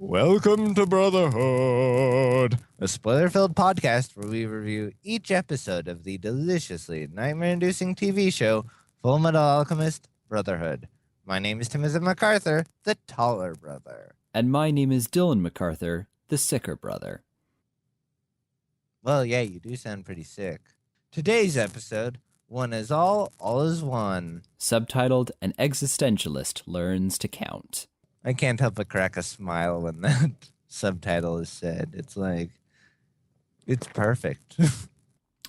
Welcome to Brotherhood, a spoiler-filled podcast where we review each episode of the deliciously nightmare-inducing TV show Full Metal Alchemist Brotherhood. My name is Timothy MacArthur, the taller brother. And my name is Dylan MacArthur, the sicker brother. Well, yeah, you do sound pretty sick. Today's episode, One is All is One. Subtitled, An Existentialist Learns to Count. I can't help but crack a smile when that subtitle is said. It's like, it's perfect.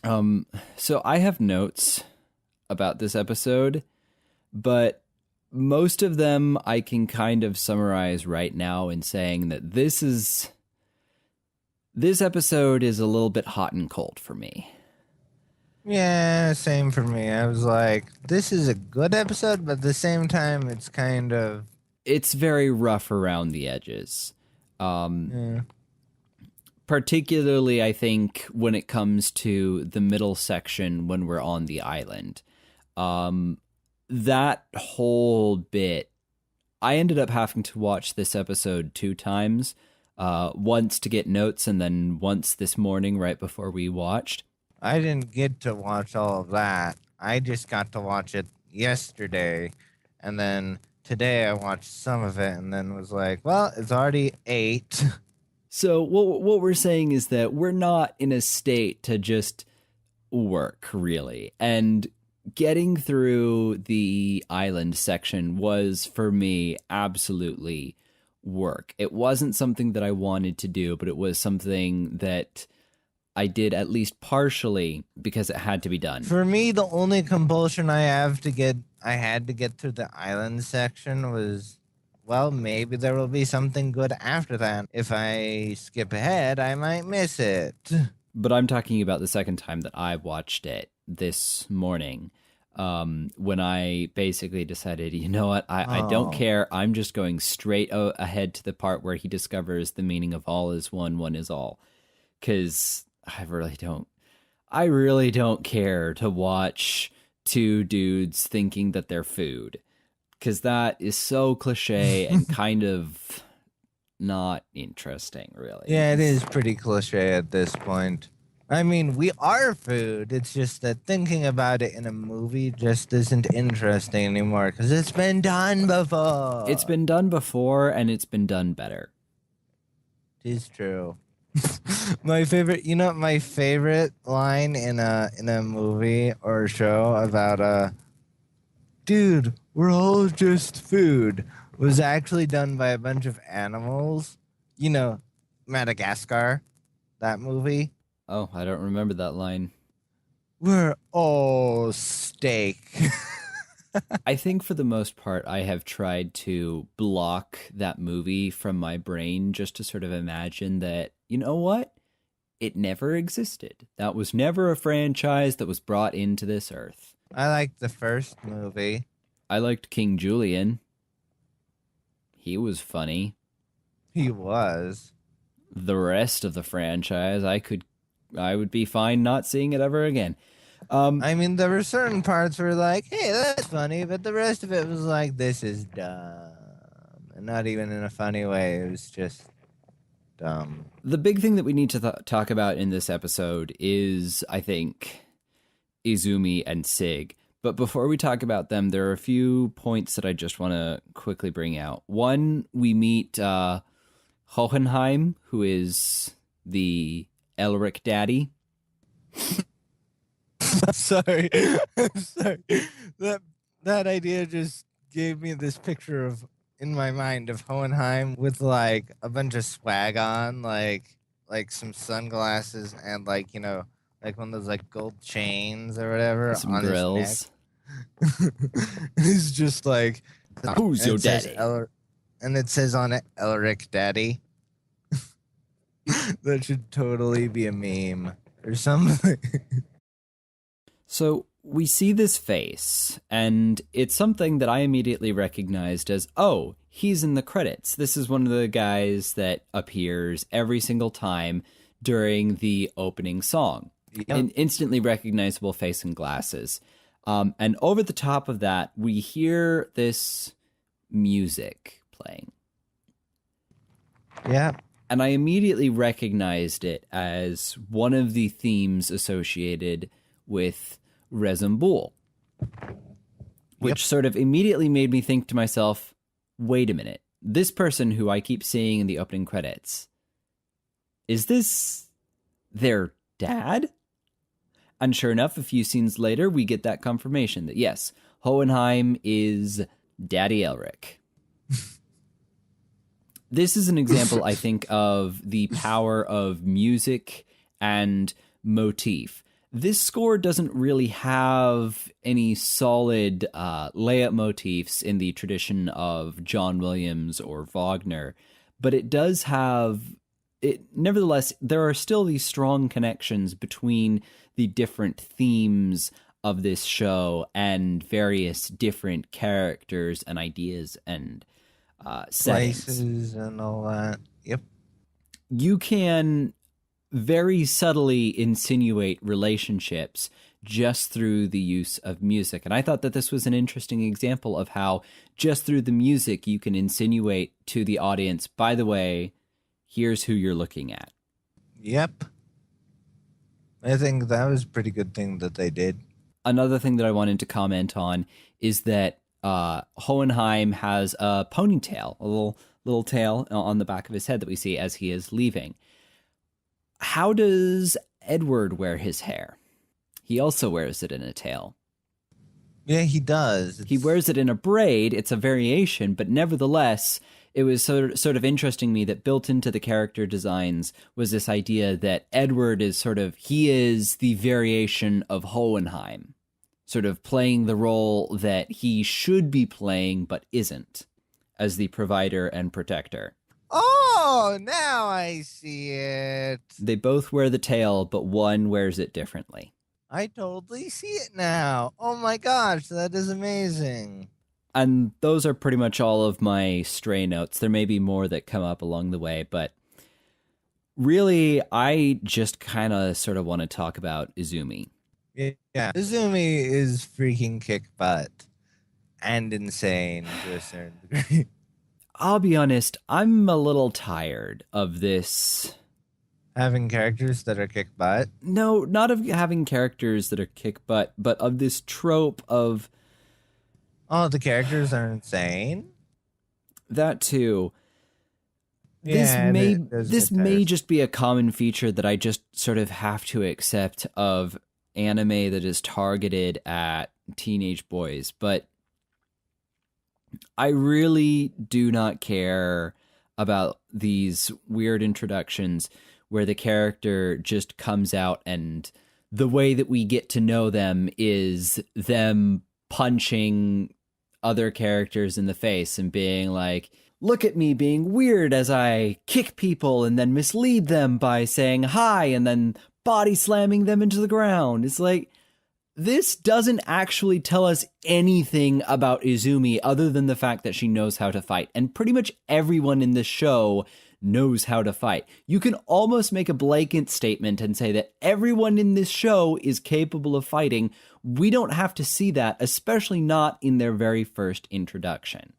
So I have notes about this episode, but most of them I can kind of summarize right now in saying that this episode is a little bit hot and cold for me. Yeah, same for me. I was like, this is a good episode, but at the same time, it's kind of... It's very rough around the edges. Particularly, I think, when it comes to the middle section when we're on the island. That whole bit, I ended up having to watch this episode 2 times. Once to get notes, and then once this morning right before we watched. I didn't get to watch all of that. I just got to watch it yesterday, and then today I watched some of it, and then was like, well, it's already 8. So what we're saying is that we're not in a state to just work, really. And getting through the island section was, for me, absolutely work. It wasn't something that I wanted to do, but it was something that I did at least partially because it had to be done. For me, the only compulsion I had to get through the island section was, well, maybe there will be something good after that. If I skip ahead, I might miss it. But I'm talking about the second time that I watched it this morning, when I basically decided, you know what, I don't care. I'm just going straight ahead to the part where he discovers the meaning of all is one, one is all. Because I really don't care to watch 2 dudes thinking that they're food. Because that is so cliche and kind of not interesting, really. Yeah, it is pretty cliche at this point. I mean, we are food. It's just that thinking about it in a movie just isn't interesting anymore because it's been done before. It's been done before, and it's been done better. It is true. My favorite line in a movie or show about dude, we're all just food, was actually done by a bunch of animals. You know, Madagascar, that movie. Oh, I don't remember that line. We're all steak. I think for the most part, I have tried to block that movie from my brain just to sort of imagine that, you know what? It never existed. That was never a franchise that was brought into this earth. I liked the first movie. I liked King Julian. He was funny. He was. The rest of the franchise, I would be fine not seeing it ever again. I mean, there were certain parts where like, hey, that's funny, but the rest of it was like, this is dumb. And not even in a funny way. It was just dumb. The big thing that we need to talk about in this episode is, I think, Izumi and Sig. But before we talk about them, there are a few points that I just want to quickly bring out. One, we meet Hohenheim, who is the Elric daddy. I'm sorry. That idea just gave me this picture of, in my mind, of Hohenheim with like a bunch of swag on, like some sunglasses and like, you know, like one of those like gold chains or whatever. Some on grills. His neck. He's just like, who's your daddy? And it says on it, Elric daddy. That should totally be a meme or something. So we see this face, and it's something that I immediately recognized as, oh, he's in the credits. This is one of the guys that appears every single time during the opening song. Yep. An instantly recognizable face and glasses. And over the top of that, we hear this music playing. Yeah. And I immediately recognized it as one of the themes associated with Rezembul, which sort of immediately made me think to myself, wait a minute, this person who I keep seeing in the opening credits, is this their dad? And sure enough, a few scenes later, we get that confirmation that yes, Hohenheim is Daddy Elric. This is an example, I think, of the power of music and motif. This score doesn't really have any solid layout motifs in the tradition of John Williams or Wagner, but it does have it. Nevertheless, there are still these strong connections between the different themes of this show and various different characters and ideas and settings. Places and all that. Yep. You can very subtly insinuate relationships just through the use of music. And I thought that this was an interesting example of how just through the music you can insinuate to the audience, by the way, here's who you're looking at. Yep. I think that was a pretty good thing that they did. Another thing that I wanted to comment on is that Hohenheim has a ponytail, a little tail on the back of his head that we see as he is leaving. How does Edward wear his hair? He also wears it in a tail. Yeah, he does. He wears it in a braid. It's a variation, but nevertheless, it was sort of interesting to me that built into the character designs was this idea that Edward is he is the variation of Hohenheim, sort of playing the role that he should be playing but isn't, as the provider and protector. Oh, now I see it. They both wear the tail, but one wears it differently. I totally see it now. Oh my gosh, that is amazing. And those are pretty much all of my stray notes. There may be more that come up along the way, but really, I just kind of sort of want to talk about Izumi. Yeah, Izumi is freaking kick butt and insane to a certain degree. I'll be honest, I'm a little tired of this. Having characters that are kick butt? No, not of having characters that are kick butt, but of this trope of... Oh, the characters are insane? That too. Yeah, this may just be a common feature that I just sort of have to accept of anime that is targeted at teenage boys, but I really do not care about these weird introductions where the character just comes out and the way that we get to know them is them punching other characters in the face and being like, look at me being weird as I kick people and then mislead them by saying hi and then body slamming them into the ground. It's like, this doesn't actually tell us anything about Izumi other than the fact that she knows how to fight. And pretty much everyone in this show knows how to fight. You can almost make a blanket statement and say that everyone in this show is capable of fighting. We don't have to see that, especially not in their very first introduction.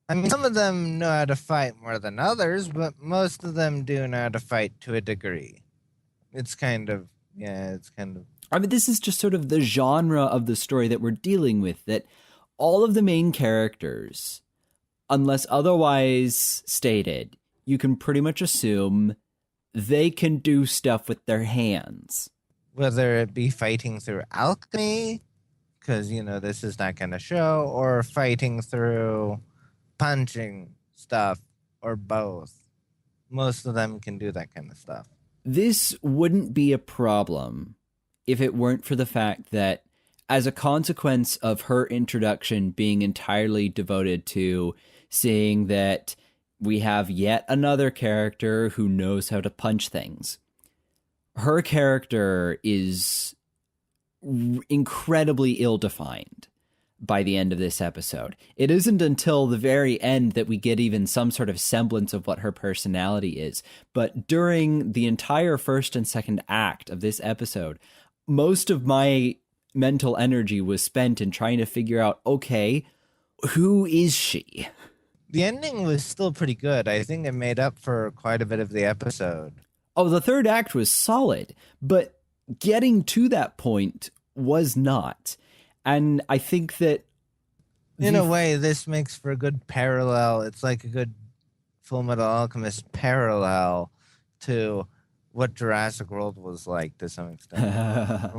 I mean, some of them know how to fight more than others, but most of them do know how to fight to a degree. It's kind of... I mean, this is just sort of the genre of the story that we're dealing with, that all of the main characters, unless otherwise stated, you can pretty much assume they can do stuff with their hands. Whether it be fighting through alchemy, because, this is that kind of show, or fighting through punching stuff, or both. Most of them can do that kind of stuff. This wouldn't be a problem if it weren't for the fact that as a consequence of her introduction being entirely devoted to seeing that we have yet another character who knows how to punch things, her character is incredibly ill-defined by the end of this episode. It isn't until the very end that we get even some sort of semblance of what her personality is. But during the entire first and second act of this episode, most of my mental energy was spent in trying to figure out, okay, who is she? The ending was still pretty good. I think it made up for quite a bit of the episode. Oh, the third act was solid, but getting to that point was not. And I think that in a way, this makes for a good parallel. It's like a good Full Metal Alchemist parallel to what Jurassic World was like to some extent,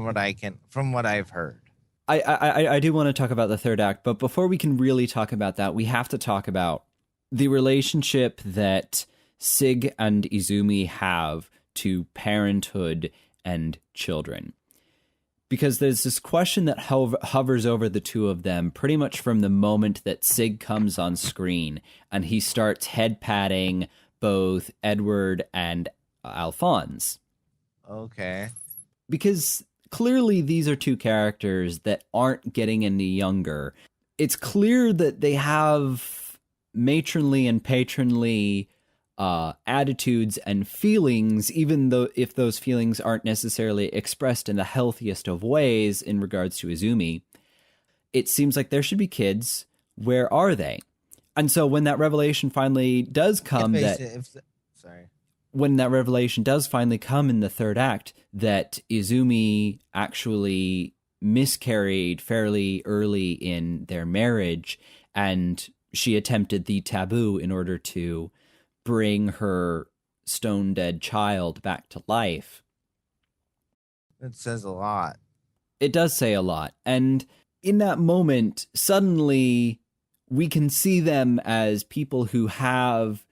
from what I've heard. I do want to talk about the third act, but before we can really talk about that, we have to talk about the relationship that Sig and Izumi have to parenthood and children. Because there's this question that hovers over the two of them pretty much from the moment that Sig comes on screen and he starts head patting both Edward and Alphonse. Okay. Because clearly these are two characters that aren't getting any younger. It's clear that they have matronly and patronly attitudes and feelings, even though if those feelings aren't necessarily expressed in the healthiest of ways in regards to Izumi. It seems like there should be kids. Where are they? And so when that revelation finally does come, when that revelation does finally come in the third act, that Izumi actually miscarried fairly early in their marriage, and she attempted the taboo in order to bring her stone-dead child back to life. It says a lot. It does say a lot. And in that moment, suddenly we can see them as people who have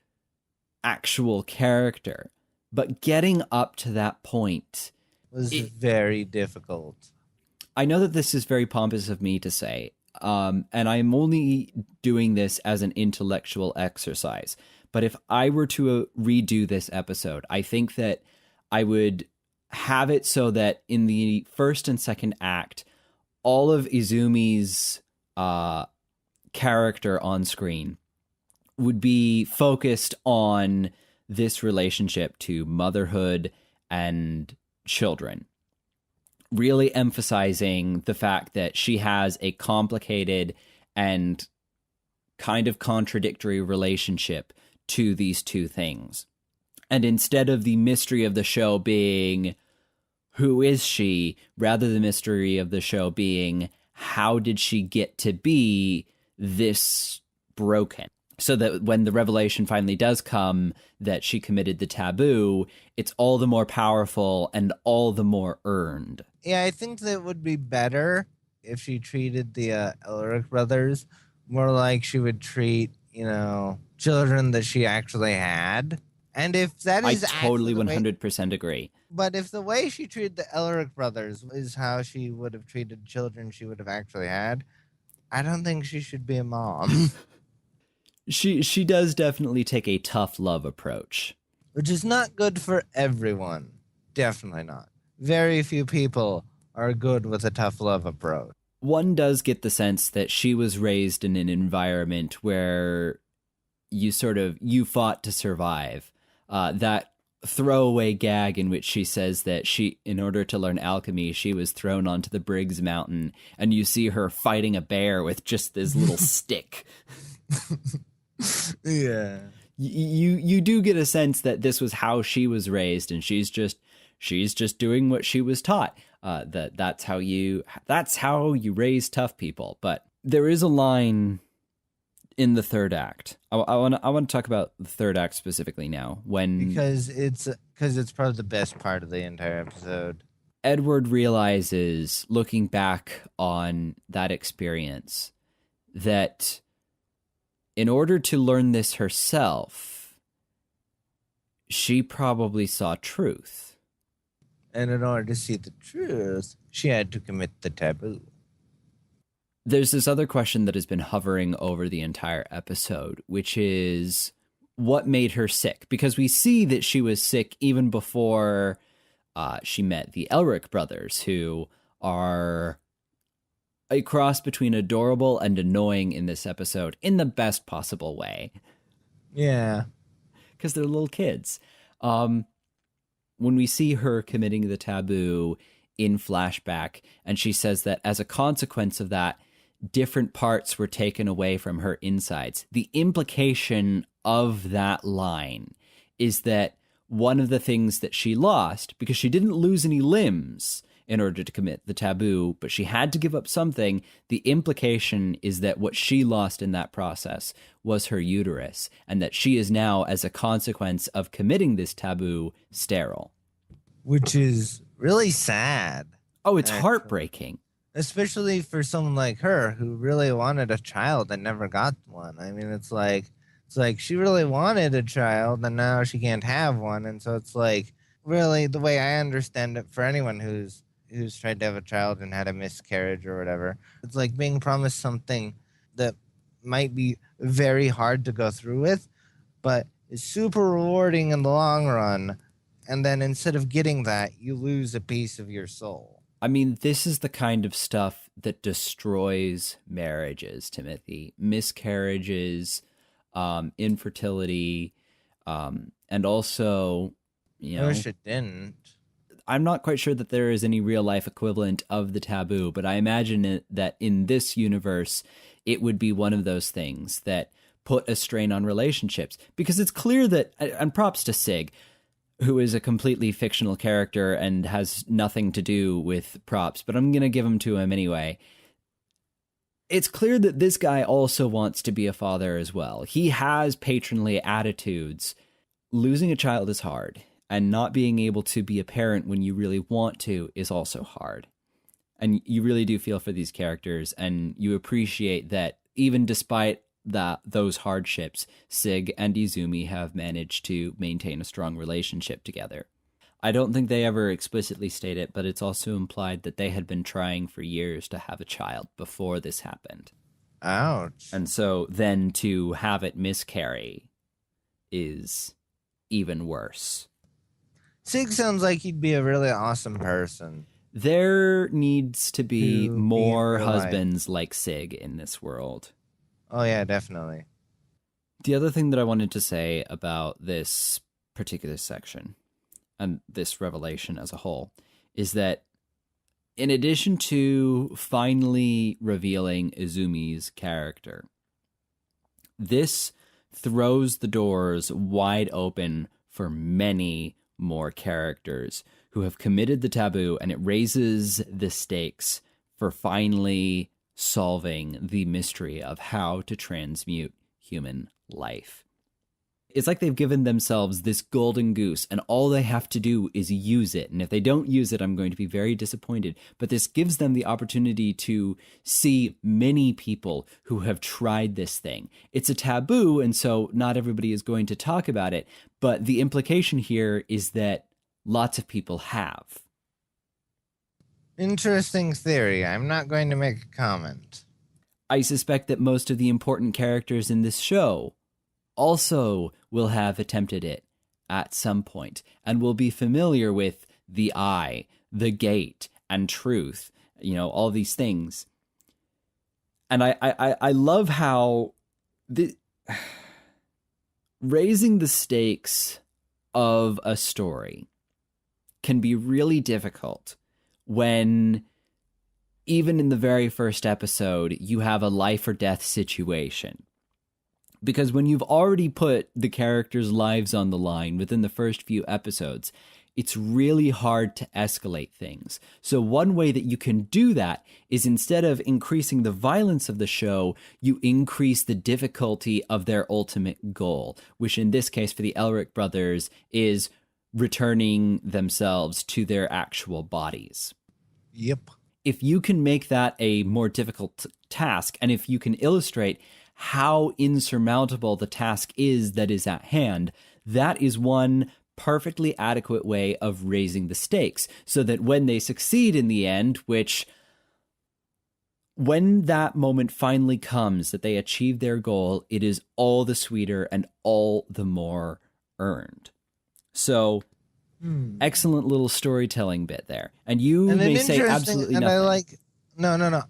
actual character. But getting up to that point was very difficult. I know that this is very pompous of me to say, and I'm only doing this as an intellectual exercise. But if I were to redo this episode, I think that I would have it so that in the first and second act, all of Izumi's character on screen would be focused on this relationship to motherhood and children, really emphasizing the fact that she has a complicated and kind of contradictory relationship to these two things. And instead of the mystery of the show being, who is she, rather the mystery of the show being, how did she get to be this broken? So that when the revelation finally does come that she committed the taboo, it's all the more powerful and all the more earned. Yeah, I think that it would be better if she treated the Elric brothers more like she would treat, children that she actually had. And if that is... I totally 100% agree. But if the way she treated the Elric brothers is how she would have treated children she would have actually had, I don't think she should be a mom. She does definitely take a tough love approach. Which is not good for everyone. Definitely not. Very few people are good with a tough love approach. One does get the sense that she was raised in an environment where you fought to survive. That throwaway gag in which she says that in order to learn alchemy, she was thrown onto the Briggs Mountain, and you see her fighting a bear with just this little stick. Yeah. You do get a sense that this was how she was raised, and she's just doing what she was taught. That's how you raise tough people. But there is a line in the third act. I want to talk about the third act specifically now, because it's probably the best part of the entire episode. Edward realizes, looking back on that experience, that in order to learn this herself, she probably saw truth. And in order to see the truth, she had to commit the taboo. There's this other question that has been hovering over the entire episode, which is what made her sick? Because we see that she was sick even before she met the Elric brothers, who are a cross between adorable and annoying in this episode in the best possible way. Yeah. Because they're little kids. When we see her committing the taboo in flashback, and she says that as a consequence of that, different parts were taken away from her insides. The implication of that line is that one of the things that she lost, because she didn't lose any limbs in order to commit the taboo, but she had to give up something. The implication is that what she lost in that process was her uterus, and that she is now, as a consequence of committing this taboo, sterile. Which is really sad. Oh, it's heartbreaking. Especially for someone like her who really wanted a child and never got one. I mean, it's like she really wanted a child and now she can't have one. And so it's like, really, the way I understand it, for anyone who's tried to have a child and had a miscarriage or whatever, it's like being promised something that might be very hard to go through with, but is super rewarding in the long run. And then instead of getting that, you lose a piece of your soul. I mean, this is the kind of stuff that destroys marriages, Timothy. Miscarriages, infertility, and also, you know, I wish it didn't. I'm not quite sure that there is any real life equivalent of the taboo, but I imagine that in this universe, it would be one of those things that put a strain on relationships. Because it's clear that, and props to Sig, who is a completely fictional character and has nothing to do with props, but I'm going to give him to him anyway. It's clear that this guy also wants to be a father as well. He has patronly attitudes. Losing a child is hard. And not being able to be a parent when you really want to is also hard. And you really do feel for these characters, and you appreciate that even despite those hardships, Sig and Izumi have managed to maintain a strong relationship together. I don't think they ever explicitly state it, but it's also implied that they had been trying for years to have a child before this happened. Ouch. And so then to have it miscarry is even worse. Sig sounds like he'd be a really awesome person. There needs to be more husbands like Sig in this world. Oh, yeah, definitely. The other thing that I wanted to say about this particular section and this revelation as a whole is that in addition to finally revealing Izumi's character, this throws the doors wide open for many more characters who have committed the taboo, and it raises the stakes for finally solving the mystery of how to transmute human life. It's like they've given themselves this golden goose, and all they have to do is use it. And if they don't use it, I'm going to be very disappointed. But this gives them the opportunity to see many people who have tried this thing. It's a taboo, and so not everybody is going to talk about it. But the implication here is that lots of people have. Interesting theory. I'm not going to make a comment. I suspect that most of the important characters in this show also will have attempted it at some point and will be familiar with the eye, the gate, and truth, you know, all these things. And I love how raising the stakes of a story can be really difficult when even in the very first episode, you have a life or death situation. Because when you've already put the characters' lives on the line within the first few episodes, it's really hard to escalate things. So one way that you can do that is instead of increasing the violence of the show, you increase the difficulty of their ultimate goal, which in this case for the Elric brothers is returning themselves to their actual bodies. Yep. If you can make that a more difficult task, and if you can illustrate how insurmountable the task is that is at hand, that is one perfectly adequate way of raising the stakes, so that when they succeed in the end, which when that moment finally comes that they achieve their goal, it is all the sweeter and all the more earned. So excellent little storytelling bit there. And you may say absolutely nothing. No.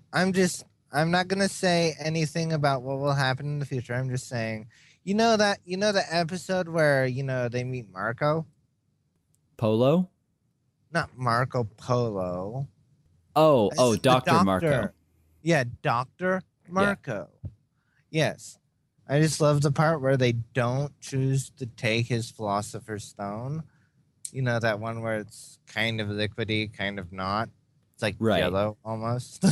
I'm not going to say anything about what will happen in the future. I'm just saying, the episode where, they meet Marco? Polo? Not Marco Polo. Oh, Dr. Marco. Yeah, Dr. Marco. Yes. I just love the part where they don't choose to take his Philosopher's Stone. You know, that one where it's kind of liquidy, kind of not. It's like Right. Jello almost.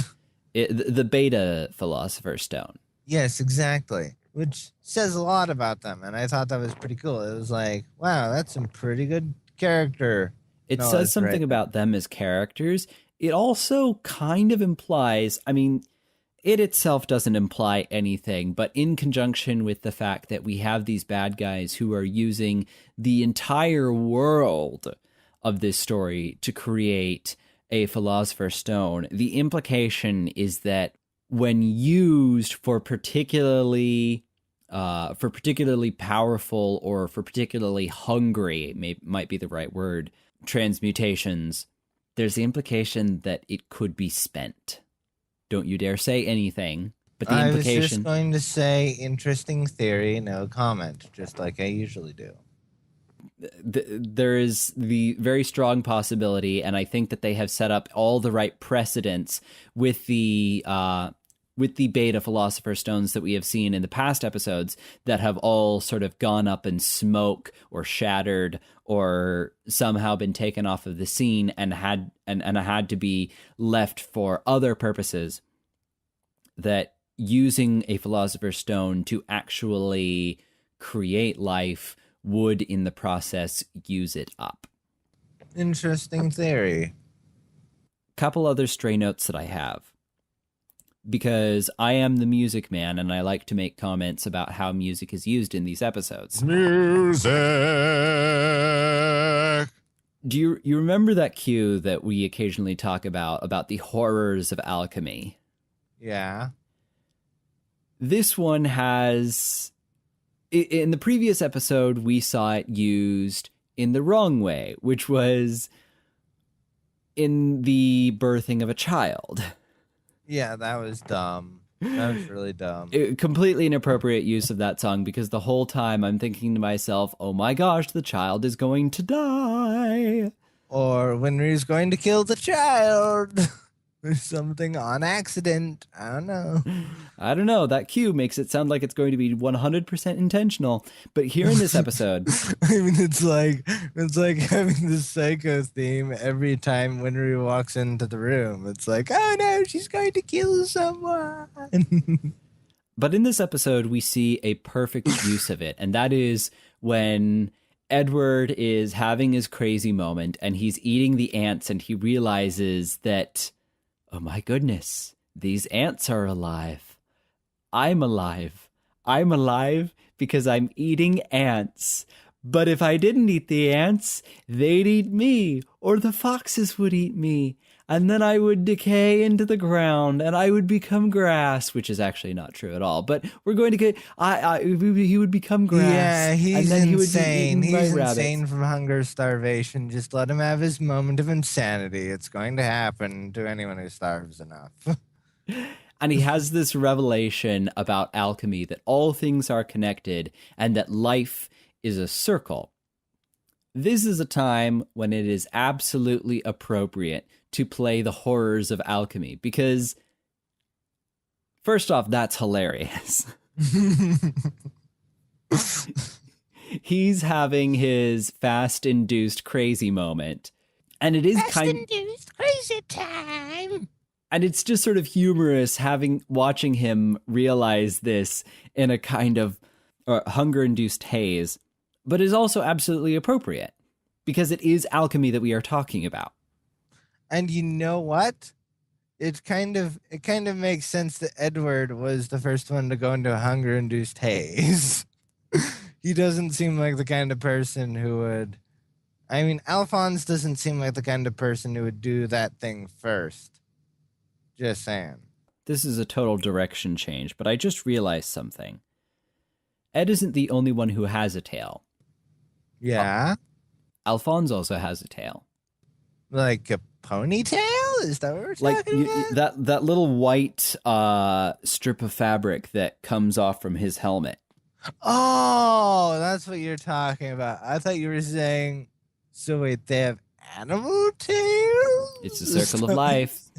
The beta Philosopher's Stone. Yes, exactly. Which says a lot about them. And I thought that was pretty cool. It was like, wow, that's some pretty good character. It says something about them as characters. It also kind of implies, I mean, it itself doesn't imply anything, but in conjunction with the fact that we have these bad guys who are using the entire world of this story to create a Philosopher's Stone, the implication is that when used for particularly powerful or for particularly hungry, might be the right word, transmutations, there's the implication that it could be spent. Don't you dare say anything. But the implication... I was just going to say interesting theory, no comment, just like I usually do. There is the very strong possibility, and I think that they have set up all the right precedents with the beta Philosopher's Stones that we have seen in the past episodes that have all sort of gone up in smoke or shattered or somehow been taken off of the scene and had to be left for other purposes, that using a Philosopher's Stone to actually create life would in the process use it up. Interesting theory. Couple other stray notes that I have. Because I am the music man and I like to make comments about how music is used in these episodes. Music! Do you remember that cue that we occasionally talk about the horrors of alchemy? Yeah. This one has... In the previous episode, we saw it used in the wrong way, which was in the birthing of a child. Yeah, that was dumb. That was really dumb. Completely inappropriate use of that song, because the whole time I'm thinking to myself, oh my gosh, the child is going to die. Or Winry's going to kill the child. Or something on accident. I don't know. That cue makes it sound like it's going to be 100% intentional. But here in this episode... I mean, it's like having the Psycho theme every time Winry walks into the room. It's like, oh no, she's going to kill someone. But in this episode, we see a perfect use of it. And that is when Edward is having his crazy moment and he's eating the ants and he realizes that... oh my goodness, these ants are alive. I'm alive. I'm alive because I'm eating ants. But if I didn't eat the ants, they'd eat me, or the foxes would eat me. And then I would decay into the ground, and I would become grass, which is actually not true at all. But we're going to get... he would become grass. Yeah, he's and then insane. He would be he's rabbits. Insane from hunger, starvation. Just let him have his moment of insanity. It's going to happen to anyone who starves enough. And he has this revelation about alchemy, that all things are connected, and that life is a circle. This is a time when it is absolutely appropriate to play the horrors of alchemy, because first off, that's hilarious. He's having his fast-induced crazy moment, and it is fast-induced crazy time. And it's just sort of humorous watching him realize this in a kind of hunger-induced haze, but is also absolutely appropriate because it is alchemy that we are talking about. And you know what? It kind of makes sense that Edward was the first one to go into a hunger-induced haze. He doesn't seem like the kind of person who would... I mean, Alphonse doesn't seem like the kind of person who would do that thing first. Just saying. This is a total direction change, but I just realized something. Ed isn't the only one who has a tail. Yeah? Alphonse also has a tail. Like a ponytail? Is that what we're talking about? That little white strip of fabric that comes off from his helmet. Oh, that's what you're talking about. I thought you were saying, so wait, they have animal tails? It's a circle of life.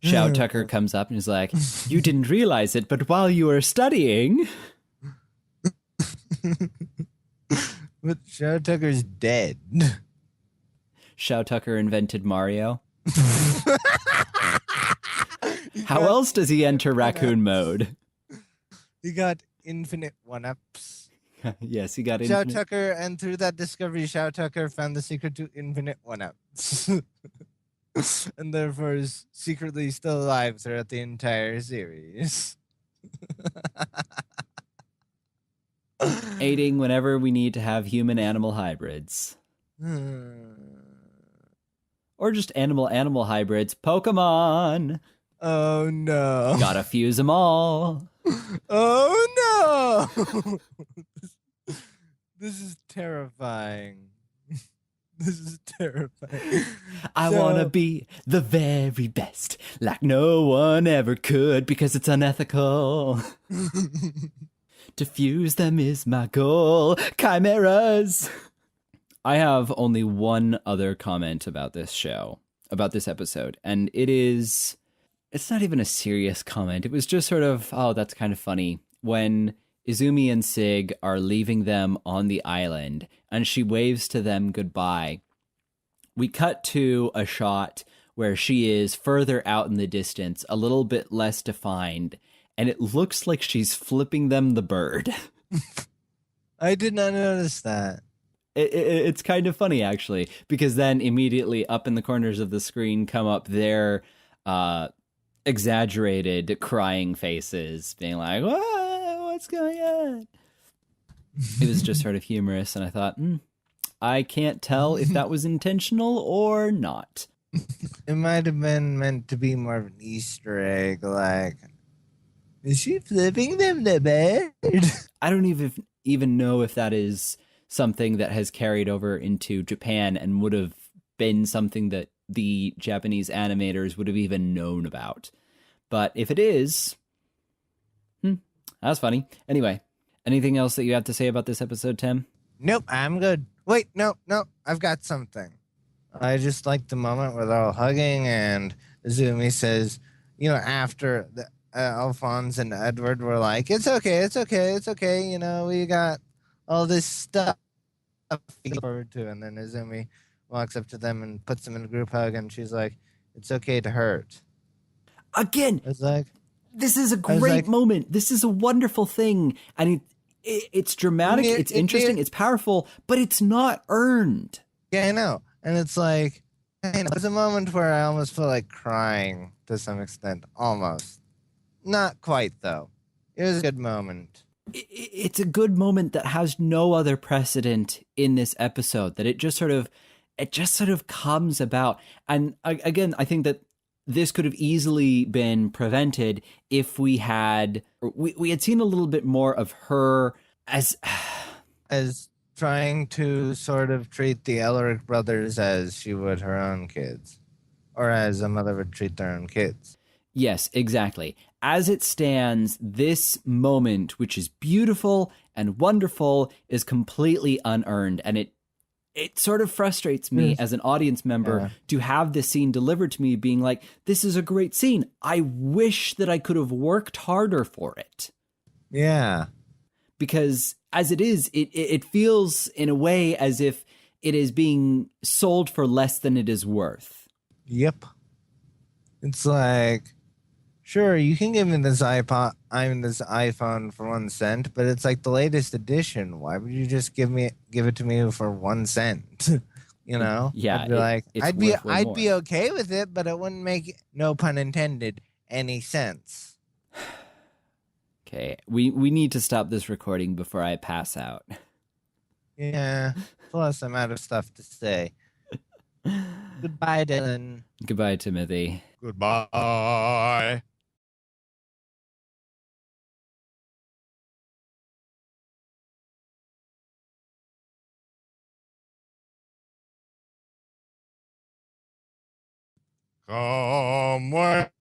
Shao Tucker comes up and is like, "You didn't realize it, but while you were studying..." But Shao Tucker's dead. Shao Tucker invented Mario. How else does he enter raccoon mode? He got infinite one-ups. Yes, he got Shao infinite. Tucker, and through that discovery, Shao Tucker found the secret to infinite one-ups. And therefore is secretly still alive throughout the entire series. Aiding whenever we need to have human-animal hybrids. Or just animal-animal hybrids. Pokemon! Oh no. Gotta fuse them all. Oh no. This is terrifying. This is terrifying. I wanna be the very best, like no one ever could, because it's unethical. To fuse them is my goal. Chimeras! I have only one other comment about this show, about this episode, and it's not even a serious comment. It was just sort of, oh, that's kind of funny. When Izumi and Sig are leaving them on the island, and she waves to them goodbye, we cut to a shot where she is further out in the distance, a little bit less defined, and it looks like she's flipping them the bird. I did not notice that. It's kind of funny, actually, because then immediately up in the corners of the screen come up their exaggerated crying faces, being like, what's going on? It was just sort of humorous, and I thought, I can't tell if that was intentional or not. It might have been meant to be more of an Easter egg, like, is she flipping them the bird? I don't even know if that is something that has carried over into Japan and would have been something that the Japanese animators would have even known about. But if it is, that's funny. Anyway, anything else that you have to say about this episode, Tim? Nope, I'm good. Wait, no, I've got something. I just like the moment where they're all hugging and Izumi says, after the Alphonse and Edward were like, it's okay, we got all this stuff to look forward to. And then Izumi walks up to them and puts them in a group hug, and she's like, it's okay to hurt. Again, I was like, this is a great moment. This is a wonderful thing. And it's dramatic, it's interesting, it's powerful, but it's not earned. Yeah, I know. And it's like, there's a moment where I almost feel like crying to some extent. Almost. Not quite, though. It was a good moment. It's a good moment that has no other precedent in this episode, that it just sort of comes about. And again, I think that this could have easily been prevented if we had seen a little bit more of her as trying to sort of treat the Elric brothers as she would her own kids, or as a mother would treat their own kids. Yes, exactly. As it stands, this moment, which is beautiful and wonderful, is completely unearned, and it sort of frustrates me as an audience member to have this scene delivered to me being like, this is a great scene. I wish that I could have worked harder for it. Yeah. Because as it is, it feels in a way as if it is being sold for less than it is worth. Yep. It's like, sure, you can give me this iPhone for 1 cent, but it's like the latest edition. Why would you just give it to me for 1 cent? Yeah, I'd be okay with it, but it wouldn't make, no pun intended, any sense. Okay, we need to stop this recording before I pass out. Yeah. Plus, I'm out of stuff to say. Goodbye, Dylan. Goodbye, Timothy. Goodbye. Come where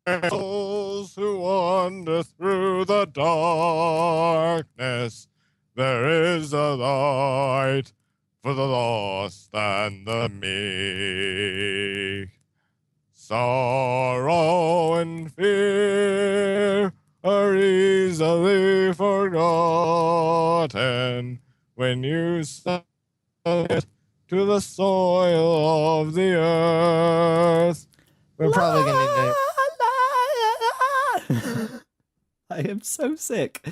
those who wander through the darkness, there is a light for the lost and the meek. Sorrow and fear are easily forgotten when you submit to the soil of the earth. We're probably going to I am so sick.